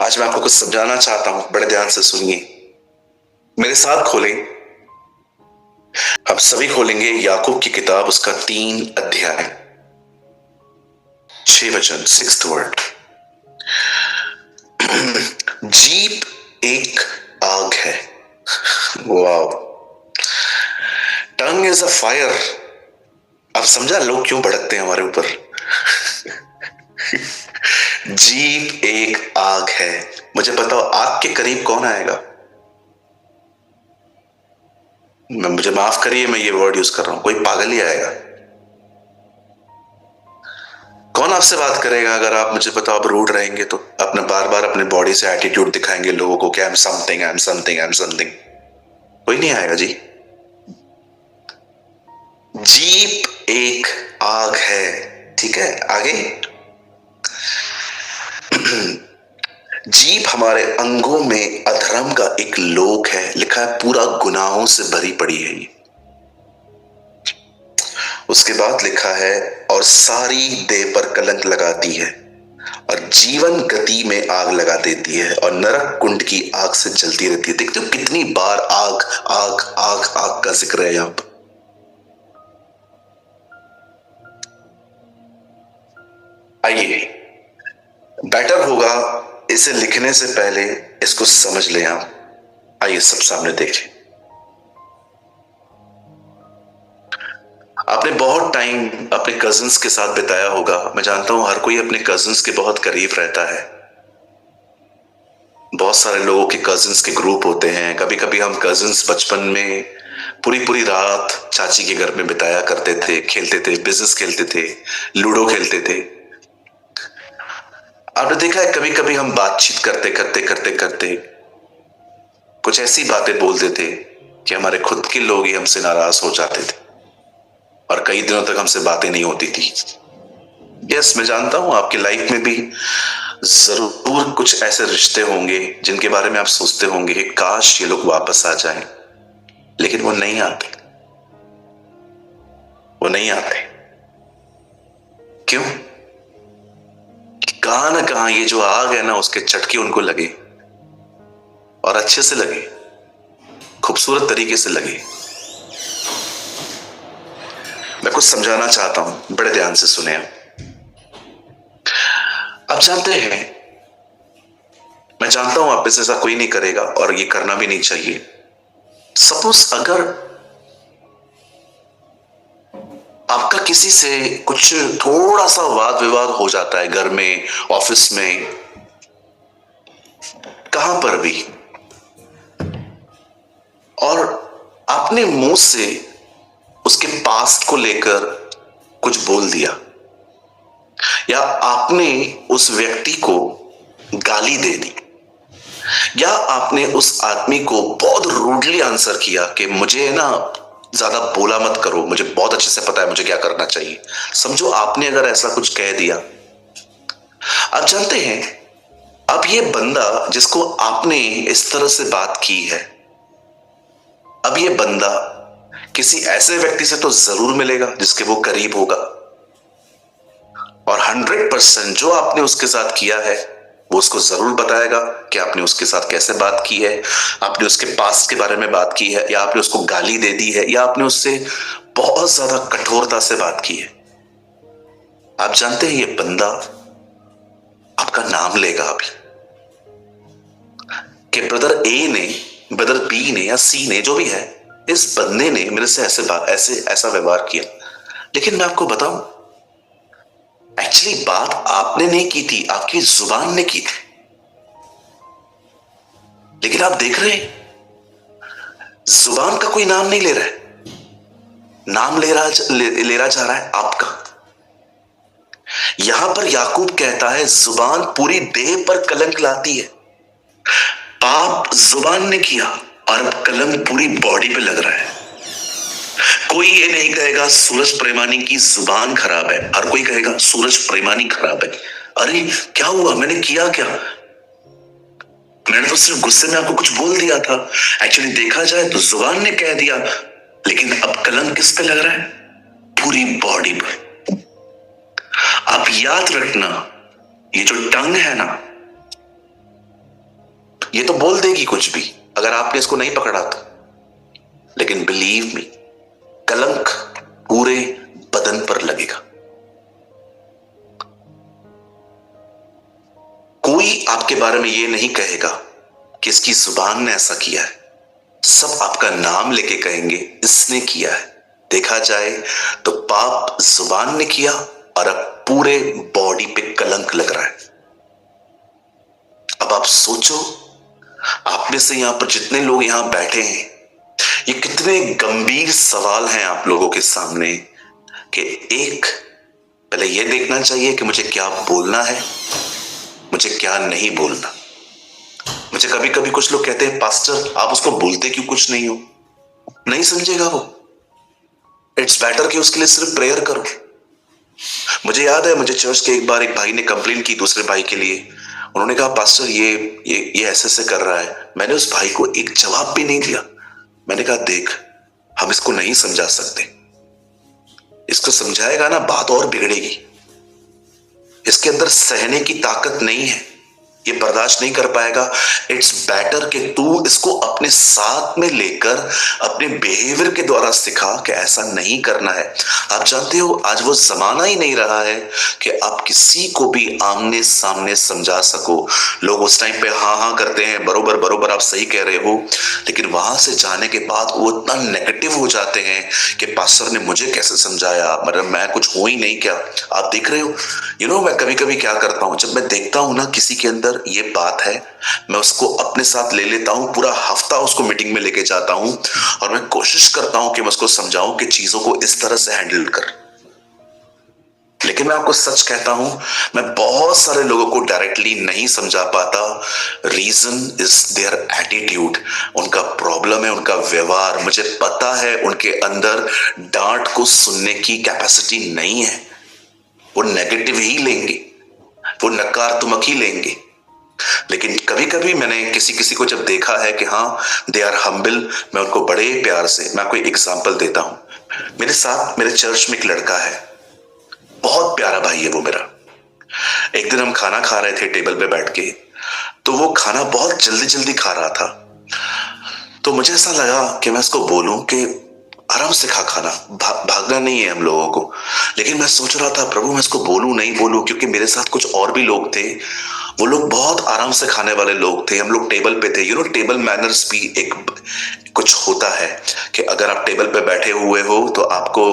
आज मैं आपको कुछ समझाना चाहता हूं, बड़े ध्यान से सुनिए। मेरे साथ खोलें। अब सभी खोलेंगे याकूब की किताब, उसका 3 अध्याय 6 वचन, 6th वर्ड। जीप एक आग है। Wow. Tongue is a fire. अब समझा लोग क्यों भड़कते हैं हमारे ऊपर। जीप एक आग है। मुझे बताओ, आग के करीब कौन आएगा? मुझे माफ करिए, मैं ये वर्ड यूज कर रहा हूं, कोई पागल ही आएगा। कौन आपसे बात करेगा अगर आप, मुझे बताओ, आप रूड रहेंगे तो अपने बार बार अपने बॉडी से एटीट्यूड दिखाएंगे लोगों को कि I am something, I am something, I am something. कोई नहीं आएगा जी। जीप एक आग है। ठीक है, आगे। जीप हमारे अंगों में अधर्म का एक लोक है। लिखा है पूरा गुनाहों से भरी पड़ी है ये। उसके बाद लिखा है और सारी देह पर कलंक लगाती है और जीवन गति में आग लगा देती है और नरक कुंड की आग से जलती रहती है। देखते हो कितनी बार आग आग आग आग का जिक्र है यहां पर। आइए, बेटर होगा इसे लिखने से पहले इसको समझ लें आप। आइए सब सामने देखें। आपने बहुत टाइम अपने कजिन्स के साथ बिताया होगा। मैं जानता हूं हर कोई अपने कजिन्स के बहुत करीब रहता है। बहुत सारे लोगों के कजिन्स के ग्रुप होते हैं। कभी कभी हम कजिन्स बचपन में पूरी पूरी रात चाची के घर में बिताया करते थे, खेलते थे, बिजनेस खेलते थे, लूडो खेलते थे। आपने देखा है कभी कभी हम बातचीत करते करते करते करते कुछ ऐसी बातें बोलते थे कि हमारे खुद के लोग ही हमसे नाराज हो जाते थे और कई दिनों तक हमसे बातें नहीं होती थी। यस, मैं जानता हूं आपकी लाइफ में भी जरूर कुछ ऐसे रिश्ते होंगे जिनके बारे में आप सोचते होंगे कि काश ये लोग वापस आ जाएं, लेकिन वो नहीं आते। वो नहीं आते। क्यों? कहां ना कहां ये जो आग है ना, उसके चटके उनको लगे और अच्छे से लगे, खूबसूरत तरीके से लगे। मैं कुछ समझाना चाहता हूं, बड़े ध्यान से सुने आप जानते हैं, मैं जानता हूं आप में से ऐसा कोई नहीं करेगा और ये करना भी नहीं चाहिए। सपोज अगर आपका किसी से कुछ थोड़ा सा वाद विवाद हो जाता है, घर में, ऑफिस में, कहां पर भी, और आपने मुंह से उसके पास्ट को लेकर कुछ बोल दिया या आपने उस व्यक्ति को गाली दे दी या आपने उस आदमी को बहुत रूडली आंसर किया कि मुझे ना ज्यादा बोला मत करो, मुझे बहुत अच्छे से पता है मुझे क्या करना चाहिए। समझो आपने अगर ऐसा कुछ कह दिया, आप जानते हैं अब ये बंदा जिसको आपने इस तरह से बात की है, अब ये बंदा किसी ऐसे व्यक्ति से तो जरूर मिलेगा जिसके वो करीब होगा और 100% जो आपने उसके साथ किया है वो उसको जरूर बताएगा कि आपने उसके साथ कैसे बात की है, आपने उसके पास्ट के बारे में बात की है या आपने उसको गाली दे दी है या आपने उससे बहुत ज्यादा कठोरता से बात की है। आप जानते हैं ये बंदा आपका नाम लेगा अभी कि ब्रदर ए ने, ब्रदर बी ने या सी ने, जो भी है, इस बंदे ने मेरे से ऐसा व्यवहार किया। लेकिन मैं आपको बताऊं, एक्चुअली बात आपने नहीं की थी, आपकी जुबान ने की थी। लेकिन आप देख रहे हैं जुबान का कोई नाम नहीं ले रहा है, नाम ले रहा जा रहा है आपका। यहां पर याकूब कहता है जुबान पूरी देह पर कलंक लाती है। पाप जुबान ने किया और अब कलंक पूरी बॉडी पे लग रहा है। कोई ये नहीं कहेगा सूरज प्रेमानी की जुबान खराब है, हर कोई कहेगा सूरज प्रेमानी खराब है। अरे क्या हुआ, मैंने किया क्या? मैंने तो सिर्फ गुस्से में आपको कुछ बोल दिया था। एक्चुअली देखा जाए तो जुबान ने कह दिया, लेकिन अब कलंक किस पे लग रहा है? पूरी बॉडी पर। आप याद रखना, ये जो टंग है ना, ये तो बोल देगी कुछ भी अगर आपने इसको नहीं पकड़ा तो, लेकिन बिलीव मी, कलंक पूरे बदन पर लगेगा। कोई आपके बारे में ये नहीं कहेगा कि इसकी जुबान ने ऐसा किया है, सब आपका नाम लेके कहेंगे इसने किया है। देखा जाए तो पाप जुबान ने किया और अब पूरे बॉडी पे कलंक लग रहा है। अब आप सोचो, आप में से यहां पर जितने लोग यहां बैठे हैं, ये कितने गंभीर सवाल हैं आप लोगों के सामने कि एक, पहले यह देखना चाहिए कि मुझे क्या बोलना है, मुझे क्या नहीं बोलना। मुझे कभी कभी कुछ लोग कहते हैं पास्टर आप उसको बोलते क्यों कुछ नहीं हो, नहीं समझेगा वो, इट्स बेटर कि उसके लिए सिर्फ प्रेयर करो। मुझे याद है, मुझे चर्च के एक बार एक भाई ने कंप्लेन की दूसरे भाई के लिए। उन्होंने कहा पास्टर ये ऐसे ऐसे कर रहा है। मैंने उस भाई को एक जवाब भी नहीं दिया। मैंने कहा देख, हम इसको नहीं समझा सकते, इसको समझाएगा ना बात और बिगड़ेगी। इसके अंदर सहने की ताकत नहीं है, ये बर्दाश्त नहीं कर पाएगा। इट्स बेटर कि तू इसको अपने साथ में लेकर अपने बिहेवियर के द्वारा सिखा कि ऐसा नहीं करना है। आप जानते हो आज वो जमाना ही नहीं रहा है कि आप किसी को भी आमने सामने समझा सको। लोग उस टाइम पे हाँ हाँ करते हैं, बरोबर बरोबर आप सही कह रहे हो, लेकिन वहां से जाने के बाद वो इतना नेगेटिव हो जाते हैं कि पास्टर ने मुझे कैसे समझाया, मतलब मैं कुछ हो ही नहीं क्या। आप देख रहे हो, मैं कभी कभी क्या करता हूं, जब मैं देखता हूं ना किसी के अंदर ये बात है, मैं उसको अपने साथ ले लेता हूं, पूरा हफ्ता उसको मीटिंग में लेके जाता हूं और मैं कोशिश करता हूं कि मैं उसको समझाऊं कि चीजों को इस तरह से हैंडल कर। लेकिन मैं आपको सच कहता हूं, मैं बहुत सारे लोगों को डायरेक्टली नहीं समझा पाता। रीजन इज देयर एटीट्यूड, उनका प्रॉब्लम है उनका व्यवहार। मुझे पता है उनके अंदर डांट को सुनने की कैपेसिटी नहीं है, वो नेगेटिव ही लेंगे, वो नकारात्मक ही लेंगे। लेकिन कभी कभी मैंने किसी किसी को जब देखा है कि हाँ दे आर हम्बल, मैं उनको बड़े प्यार से, मैं आपको एक एग्जांपल देता हूं। मेरे साथ मेरे चर्च में एक लड़का है, बहुत प्यारा भाई है वो मेरा। एक दिन हम खाना खा रहे थे टेबल पे बैठ के, तो वो खाना बहुत जल्दी जल्दी खा रहा था। तो मुझे ऐसा लगा कि मैं उसको बोलूं कि आराम से खा खाना, भागना नहीं है हम लोगों को। लेकिन मैं सोच रहा था प्रभु मैं इसको बोलूं नहीं बोलूं, क्योंकि मेरे साथ कुछ और भी लोग थे, वो लोग बहुत आराम से खाने वाले लोग थे। हम लोग टेबल पे थे, टेबल मैनर्स भी एक कुछ होता है कि अगर आप टेबल पे बैठे हुए हो तो आपको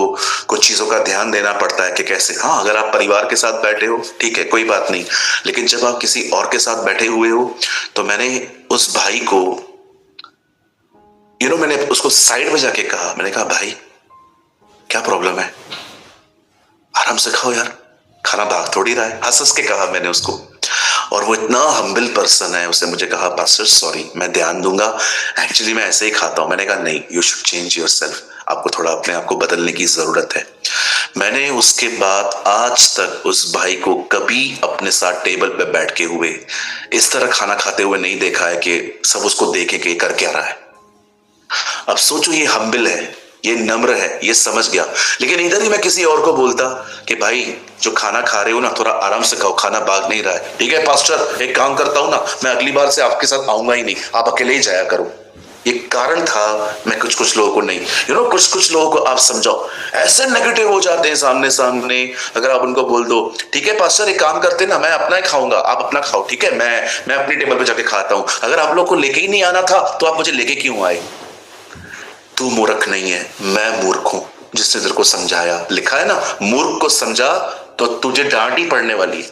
कुछ चीजों का ध्यान देना पड़ता है कि कैसे। हाँ, अगर आप परिवार के साथ बैठे हो ठीक है, कोई बात नहीं, लेकिन जब आप किसी और के साथ बैठे हुए हो, तो मैंने उस भाई को मैंने उसको साइड में जाके कहा, मैंने कहा भाई क्या प्रॉब्लम है, आराम से खाओ यार, खाना भाग थोड़ी रहा है। हंस हंस के कहा मैंने उसको, और वो इतना हम्बल पर्सन है, उसने मुझे कहा पास्टर सॉरी मैं ध्यान दूंगा, एक्चुअली मैं ऐसे ही खाता हूं। मैंने कहा नहीं, यू शुड चेंज योरसेल्फ, आपको थोड़ा अपने आप को बदलने की जरूरत है। मैंने उसके बाद आज तक उस भाई को कभी अपने साथ टेबल पे बैठ के हुए इस तरह खाना खाते हुए नहीं देखा है कि सब उसको देखे कि कर क्या रहा है। अब सोचो, ये हम्बल है, ये नम्र है, ये समझ गया। लेकिन इधर ही मैं किसी और को बोलता कि भाई जो खाना खा रहे हो ना थोड़ा आराम से खाओ, खाना भाग नहीं रहा है। ठीक है पास्टर, एक काम करता हूं ना, मैं अगली बार से आपके साथ आऊंगा ही नहीं, आप अकेले ही जाया करो। ये कारण था मैं कुछ लोगों को नहीं, कुछ लोगों को आप समझाओ, ऐसे नेगेटिव हो जाते हैं सामने सामने। अगर आप उनको बोल दो ठीक है पास्टर एक काम करते ना, मैं अपना ही खाऊंगा, आप अपना खाओ, ठीक है, मैं अपनी टेबल पे जाके खाता हूं। अगर आप लोग को लेके ही नहीं आना था तो आप मुझे लेके क्यों आए? तू मूर्ख नहीं है, मैं मूर्ख हूं जिसने तेरे को समझाया। लिखा है ना, मूर्ख को समझा तो तुझे डांट ही पड़ने वाली।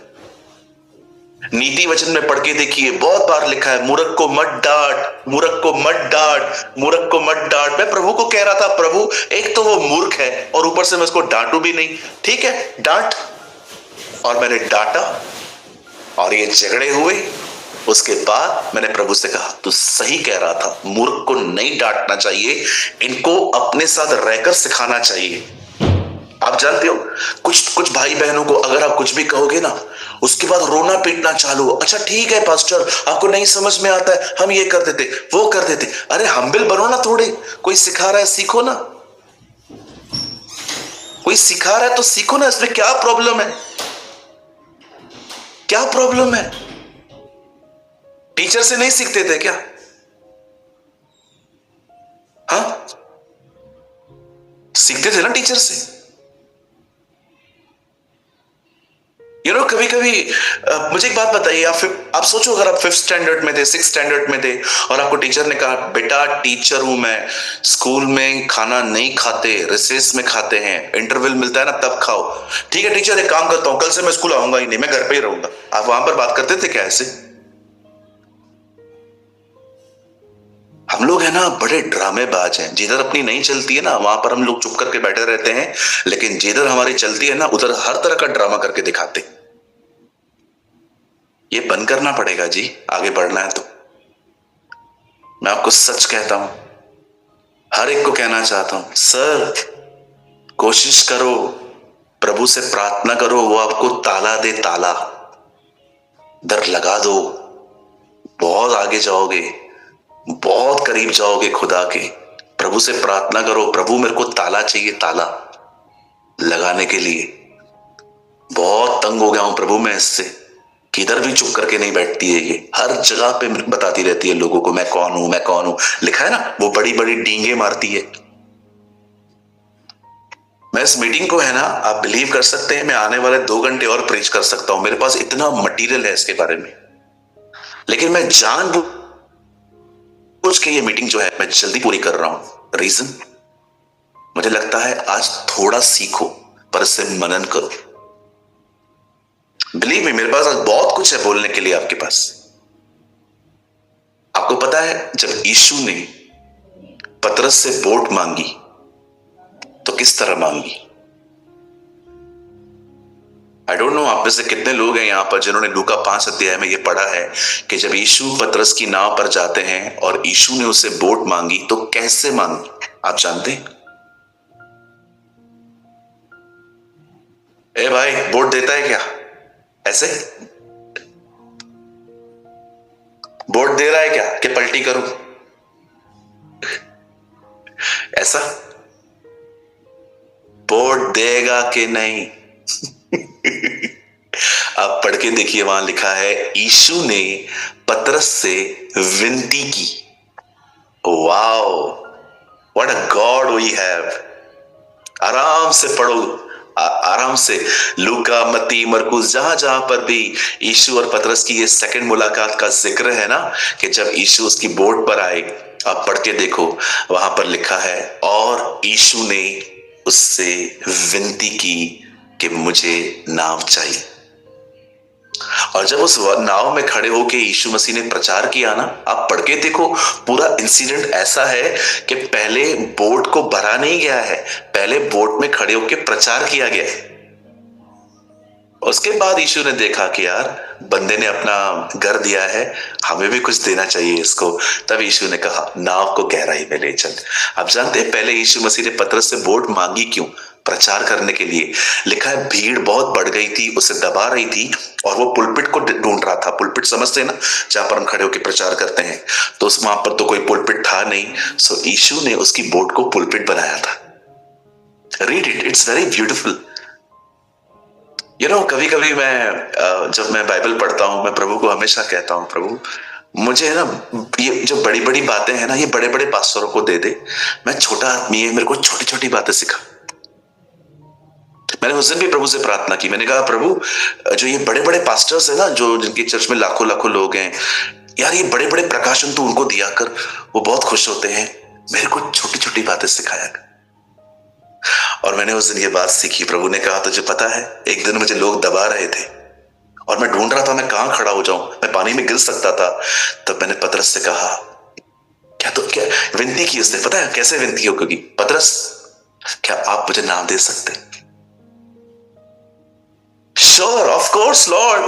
नीति वचन में पढ़ के देखिए, बहुत बार लिखा है मूर्ख को मत डांट, मूर्ख को मत डांट, मूर्ख को मत डांट। मैं प्रभु को कह रहा था प्रभु एक तो वो मूर्ख है और ऊपर से मैं उसको डांटू भी नहीं। ठीक है डांट, और मैंने डांटा और ये झगड़े हुए। उसके बाद मैंने प्रभु से कहा तू सही कह रहा था, मूर्ख को नहीं डांटना चाहिए, इनको अपने साथ रहकर सिखाना चाहिए। आप जानते हो कुछ भाई बहनों को अगर आप कुछ भी कहोगे ना, उसके बाद रोना पीटना चालू हो। अच्छा ठीक है पास्टर आपको नहीं समझ में आता है, हम ये कर देते वो कर देते। अरे हम्बल बनो ना थोड़े, कोई सिखा रहा है सीखो ना, कोई सिखा रहा है तो सीखो ना, इसमें क्या प्रॉब्लम है, क्या प्रॉब्लम है? टीचर से नहीं सीखते थे क्या? हाँ, सीखते थे ना टीचर से। कभी कभी मुझे एक बात बताइए, आप सोचो, अगर आप 5th स्टैंडर्ड में थे, 6th स्टैंडर्ड में थे, और आपको टीचर ने कहा बेटा टीचर हूं मैं, स्कूल में खाना नहीं खाते, रिसेस में खाते हैं, इंटरवल मिलता है ना तब खाओ। ठीक है टीचर, एक काम करता हूं, कल से मैं स्कूल आऊंगा ही नहीं, मैं घर पे ही रहूंगा। आप वहां पर बात करते थे क्या ऐसे? हम लोग है ना बड़े ड्रामेबाज हैं। जिधर अपनी नहीं चलती है ना वहां पर हम लोग चुप करके बैठे रहते हैं, लेकिन जिधर हमारी चलती है ना उधर हर तरह का ड्रामा करके दिखाते। ये बंद करना पड़ेगा जी, आगे बढ़ना है तो। मैं आपको सच कहता हूं, हर एक को कहना चाहता हूं, सर कोशिश करो, प्रभु से प्रार्थना करो, वो आपको ताला दे, ताला दर लगा दो, बहुत आगे जाओगे, बहुत करीब जाओगे खुदा के। प्रभु से प्रार्थना करो, प्रभु मेरे को ताला चाहिए, ताला लगाने के लिए। बहुत तंग हो गया हूं प्रभु मैं इससे, किधर भी चुप करके नहीं बैठती है, ये हर जगह पे बताती रहती है लोगों को मैं कौन हूं, मैं कौन हूं। लिखा है ना, वो बड़ी बड़ी डींगे मारती है। मैं इस मीटिंग को है ना, आप बिलीव कर सकते हैं, मैं आने वाले 2 घंटे और प्रीच कर सकता हूं, मेरे पास इतना मटेरियल है इसके बारे में। लेकिन मैं जानबूझ के ये मीटिंग जो है मैं जल्दी पूरी कर रहा हूं। रीजन, मुझे लगता है आज थोड़ा सीखो पर इससे मनन करो। बिलीव मी, मेरे पास आज बहुत कुछ है बोलने के लिए आपके पास। आपको पता है जब यीशु ने पतरस से बोट मांगी तो किस तरह मांगी? आई डोंट नो आप में से कितने लोग हैं यहां पर जिन्होंने लूका 5 अध्याय में यह पढ़ा है कि जब यीशु पतरस की नाव पर जाते हैं और यीशु ने उसे बोट मांगी तो कैसे मांगी, आप जानते हैं? ए भाई, बोट देता है क्या? ऐसे बोट दे रहा है क्या कि पलटी करूं? ऐसा बोट देगा कि नहीं? आप पढ़ के देखिए, वहां लिखा है यीशु ने पतरस से विनती की। Wow, what a God we have. आराम से पढ़ो, आराम से लूका, मत्ती, मरकुस, जहां जहां पर भी यीशु और पतरस की ये सेकंड मुलाकात का जिक्र है ना, कि जब यीशु उसकी बोट पर आए, आप पढ़ के देखो, वहां पर लिखा है और यीशु ने उससे विनती की कि मुझे नाव चाहिए। और जब उस नाव में खड़े होकर यीशु मसीह ने प्रचार किया ना, आप पढ़ के देखो, पूरा इंसिडेंट ऐसा है कि पहले बोट को भरा नहीं गया है, पहले बोट में खड़े होकर प्रचार किया गया है। उसके बाद यीशु ने देखा कि यार बंदे ने अपना घर दिया है, हमें भी कुछ देना चाहिए इसको। तब यीशु ने कहा नाव को गहराई में ले चल। आप जानते हैं पहले यीशु मसीह ने पतरस से बोट मांगी क्यों? प्रचार करने के लिए। लिखा है भीड़ बहुत बढ़ गई थी, उसे दबा रही थी और वो पुलपिट को ढूंढ रहा था। पुलपिट समझते हैं ना, जहां पर हम खड़े होकर प्रचार करते हैं, तो उस वहां पर तो कोई पुलपिट था नहीं, सो यीशु ने उसकी बोट को पुलपिट बनाया था। Read it, it's very beautiful. कभी कभी मैं जब मैं बाइबल पढ़ता हूं, मैं प्रभु को हमेशा कहता हूं, प्रभु मुझे ना ये जो बड़ी बड़ी बातें हैं ना, ये बड़े बड़े पास्टरों को दे दे, मैं छोटा आदमी है, मेरे को छोटी छोटी बातें सिखा। मैंने उस दिन भी प्रभु से प्रार्थना की, मैंने कहा प्रभु जो ये बड़े बड़े पास्टर्स है ना, जो जिनके चर्च में लाखों लाखों लोग हैं, यार ये बड़े बड़े प्रकाशन तो उनको दिया कर, वो बहुत खुश होते हैं, मेरे को छोटी छोटी बातें सिखाया कर। और मैंने उस दिन ये बात सीखी। प्रभु ने कहा तुझे पता है, एक दिन मुझे लोग दबा रहे थे और मैं ढूंढ रहा था मैं कहां खड़ा हो जाऊं, मैं पानी में गिर सकता था। तब मैंने पतरस से कहा, क्या विनती की उसने, पता है कैसे विनती हो? क्योंकि पतरस, क्या आप मुझे नाम दे सकते? Sure, of course Lord.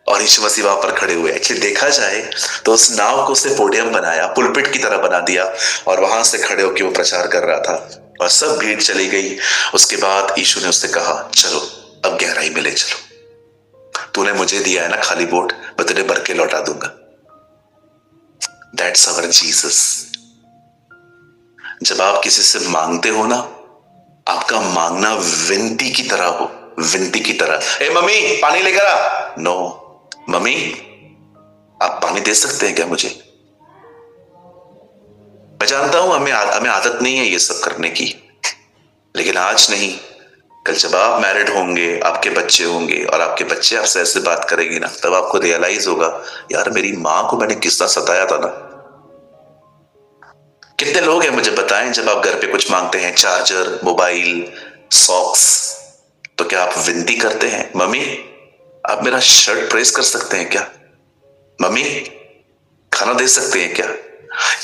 और यीशु मसीह वहां पर खड़े हुए। एक्चुअली देखा जाए तो उस नाव को उसने पोडियम बनाया, पुलपिट की तरह बना दिया, और वहां से खड़े होकर वो प्रचार कर रहा था और सब भीड़ चली गई। उसके बाद यीशु ने उससे कहा चलो अब गहराई में ले चलो, तूने मुझे दिया है ना खाली बोट, मैं तुझे भर के लौटा दूंगा। That's our Jesus. जब आप किसी से मांगते हो ना, आपका मांगना विनती की तरह हो, विनती की तरह। ए मम्मी पानी लेकर आ। नो मम्मी, आप पानी दे सकते हैं क्या मुझे? मैं जानता हूं हमें आदत नहीं है ये सब करने की, लेकिन आज नहीं, कल जब आप मैरिड होंगे, आपके बच्चे होंगे और आपके बच्चे आपसे ऐसे बात करेंगे ना, तब आपको रियलाइज होगा, यार मेरी मां को मैंने कितना सताया था ना। कितने लोग हैं मुझे बताएं, जब आप घर पे कुछ मांगते हैं, चार्जर, मोबाइल, सॉक्स, तो क्या आप विनती करते हैं, मम्मी आप मेरा शर्ट प्रेस कर सकते हैं क्या? मम्मी खाना दे सकते हैं क्या?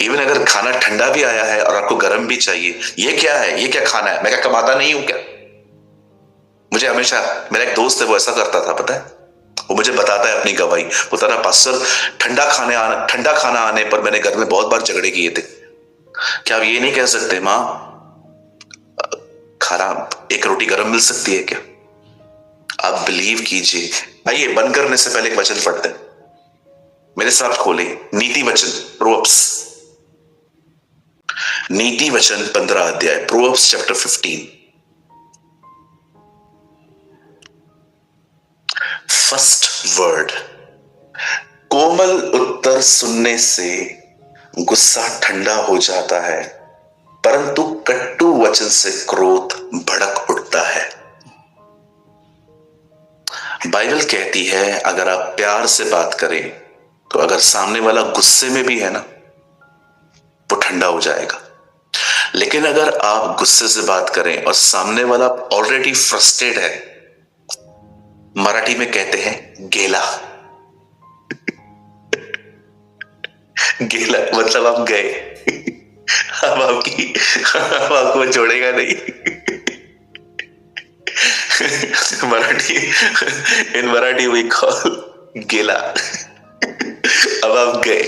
इवन अगर खाना ठंडा भी आया है और आपको गर्म भी चाहिए, ये क्या है, ये क्या खाना है? मैं क्या कमाता नहीं हूं क्या? मुझे हमेशा, मेरा एक दोस्त है वो ऐसा करता था, पता है, वो मुझे बताता है अपनी गवाही, बोलता ना पास्टर, ठंडा खाना आने पर मैंने घर में बहुत बार झगड़े किए थे। क्या आप ये नहीं कह सकते, मां खाना, एक रोटी गर्म मिल सकती है क्या? आप बिलीव कीजिए। आइए बंद करने से पहले एक वचन पढ़ते हैं, मेरे साथ खोले नीति वचन, प्रोवर्ब्स, नीति वचन 15 अध्याय, प्रोवर्ब्स चैप्टर 15, फर्स्ट वर्ड। कोमल उत्तर सुनने से गुस्सा ठंडा हो जाता है, परंतु कट्टू वचन से क्रोध भड़क उठता है। बाइबल कहती है अगर आप प्यार से बात करें तो अगर सामने वाला गुस्से में भी है ना, वो ठंडा हो जाएगा। लेकिन अगर आप गुस्से से बात करें और सामने वाला ऑलरेडी फ्रस्ट्रेट है, मराठी में कहते हैं गेला, गेला मतलब आप गए, अब आपको छोड़ेगा नहीं। इन मराठी वी कॉल गेला, अब आप गए।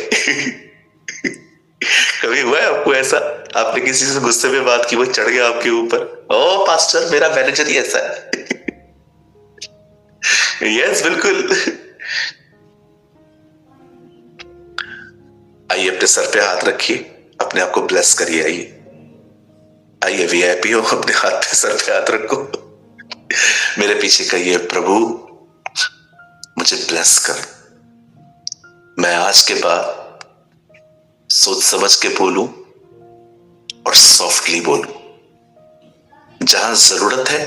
कभी हुआ है आपको ऐसा, आपने किसी से गुस्से में बात की, वो चढ़ गया आपके ऊपर, ओ पास्टर मेरा मैनेजर ही ऐसा है। यस बिल्कुल। आइए अपने सर पे हाथ रखिए, अपने आप को ब्लेस करिए। आइए वीआईपी हो, अपने हाथ पे सर पे हाथ रखो, मेरे पीछे कहिए, प्रभु मुझे ब्लेस कर, मैं आज के बाद सोच समझ के बोलूं और सॉफ्टली बोलूं, जहां जरूरत है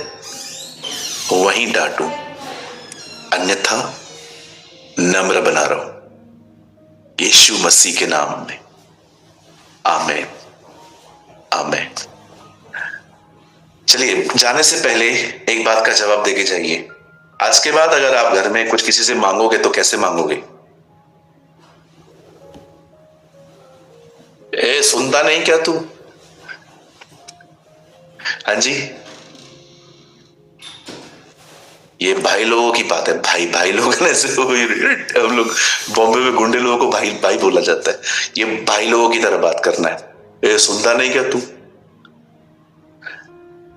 वहीं डांटूं, अन्यथा नम्र बना रहूं, यीशु मसीह के नाम में, आमीन आमीन। चलिए जाने से पहले एक बात का जवाब देके जाइए, आज के बाद अगर आप घर में कुछ किसी से मांगोगे तो कैसे मांगोगे? ए सुनता नहीं क्या तू? हाँ जी, ये भाई लोगों की बात है, भाई भाई लोग ऐसे, हम लोग बॉम्बे में गुंडे लोगों को भाई भाई बोला जाता है, ये भाई लोगों की तरह बात करना है। ए सुनता नहीं क्या तू?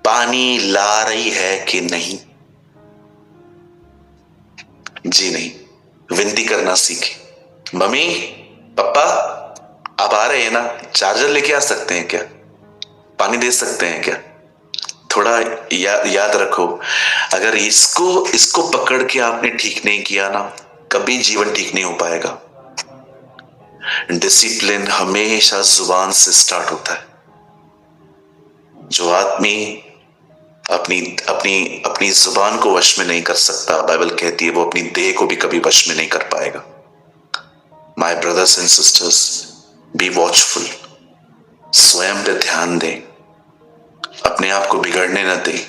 पानी ला रही है कि नहीं? जी नहीं, विनती करना सीखे। मम्मी पापा आप आ रहे हैं ना, चार्जर लेके आ सकते हैं क्या? पानी दे सकते हैं क्या? थोड़ा याद रखो, अगर इसको पकड़ के आपने ठीक नहीं किया ना, कभी जीवन ठीक नहीं हो पाएगा। डिसिप्लिन हमेशा जुबान से स्टार्ट होता है। जो आदमी अपनी अपनी अपनी जुबान को वश में नहीं कर सकता, बाइबल कहती है वो अपनी देह को भी कभी वश में नहीं कर पाएगा। My brothers and sisters, be watchful, स्वयं पे ध्यान दें, अपने आप को बिगड़ने न दें।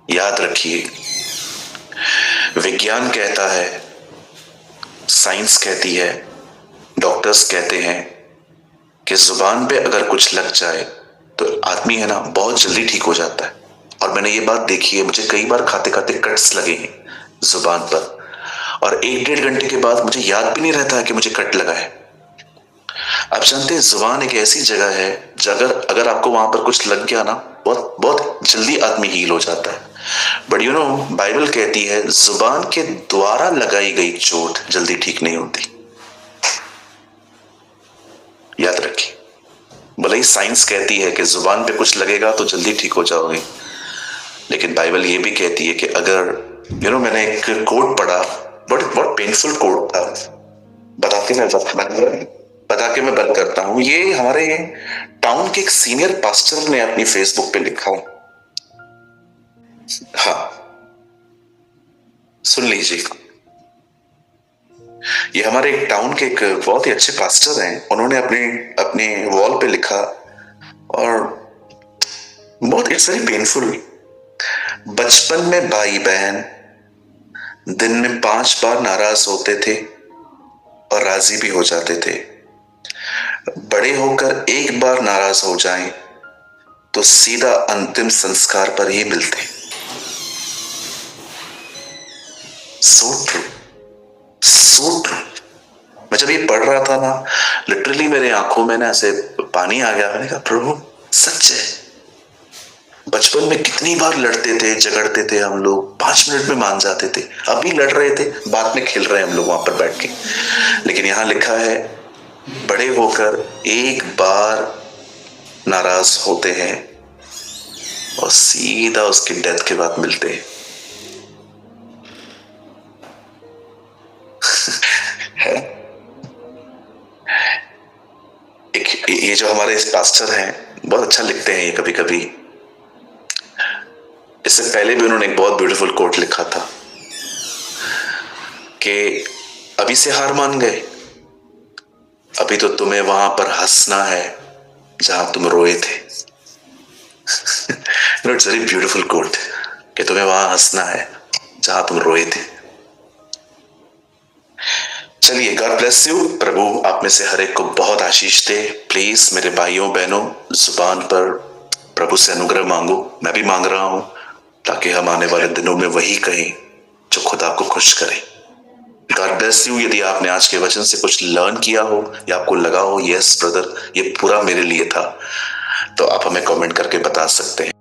याद रखिए, विज्ञान कहता है, साइंस कहती है, डॉक्टर्स कहते हैं कि जुबान पे अगर कुछ लग जाए तो आदमी है ना बहुत जल्दी ठीक हो जाता है। और मैंने ये बात देखी है, मुझे कई बार खाते खाते कट्स लगे हैं जुबान पर, और 1-1.5 घंटे के बाद मुझे याद भी नहीं रहता है कि मुझे कट लगा है। आप जानते हैं जुबान एक ऐसी जगह है, अगर आपको वहां पर कुछ लग गया ना, बहुत बहुत जल्दी आदमी हील हो जाता है। बट यू नो, बाइबल कहती है जुबान के द्वारा लगाई गई चोट जल्दी ठीक नहीं होती। याद रखिए, भले ही साइंस कहती है कि जुबान पे कुछ लगेगा तो जल्दी ठीक हो जाओगे, लेकिन बाइबल ये भी कहती है कि अगर मैंने एक कोट पढ़ा, बहुत पेनफुल कोट था, बता के मैं बंद करता हूं। ये हमारे टाउन के एक सीनियर पास्टर ने अपनी फेसबुक पे लिखा है। हाँ, सुन लीजिए। ये हमारे एक टाउन के एक बहुत ही अच्छे पास्टर हैं, उन्होंने अपने अपने वॉल पे लिखा, और बहुत इट्स वेरी पेनफुल। बचपन में भाई बहन दिन में 5 बार नाराज होते थे और राजी भी हो जाते थे। बड़े होकर एक बार नाराज हो जाएं तो सीधा अंतिम संस्कार पर ही मिलते। So true, so true. मैं जब ये पढ़ रहा था ना, लिटरली मेरे आंखों में ना ऐसे पानी आ गया। मैंने कहा प्रभु सच है। बचपन में कितनी बार लड़ते थे, झगड़ते थे हम लोग, 5 मिनट में मान जाते थे। अभी लड़ रहे थे, बाद में खेल रहे हैं हम लोग वहां पर बैठ के। लेकिन यहां लिखा है बड़े होकर एक बार नाराज होते हैं और सीधा उसकी डेथ के बाद मिलते हैं। है? ये जो हमारे इस पास्टर हैं बहुत अच्छा लिखते हैं ये कभी कभी। इससे पहले भी उन्होंने एक बहुत ब्यूटीफुल कोट लिखा था कि अभी से हार मान गए, अभी तो तुम्हें वहां पर हंसना है जहां तुम रोए थे। इट्स वेरी ब्यूटीफुल कोट कि तुम्हें वहां हंसना है जहां तुम रोए थे। चलिए, गॉड ब्लेस यू। प्रभु आप में से हर एक को बहुत आशीष दे। प्लीज मेरे भाइयों बहनों, जुबान पर प्रभु से अनुग्रह मांगो। मैं भी मांग रहा हूं ताकि हम आने वाले दिनों में वही कहें जो खुदा को खुश करे। God bless you. यदि आपने आज के वचन से कुछ लर्न किया हो या आपको लगा हो यस ब्रदर ये पूरा मेरे लिए था, तो आप हमें कमेंट करके बता सकते हैं।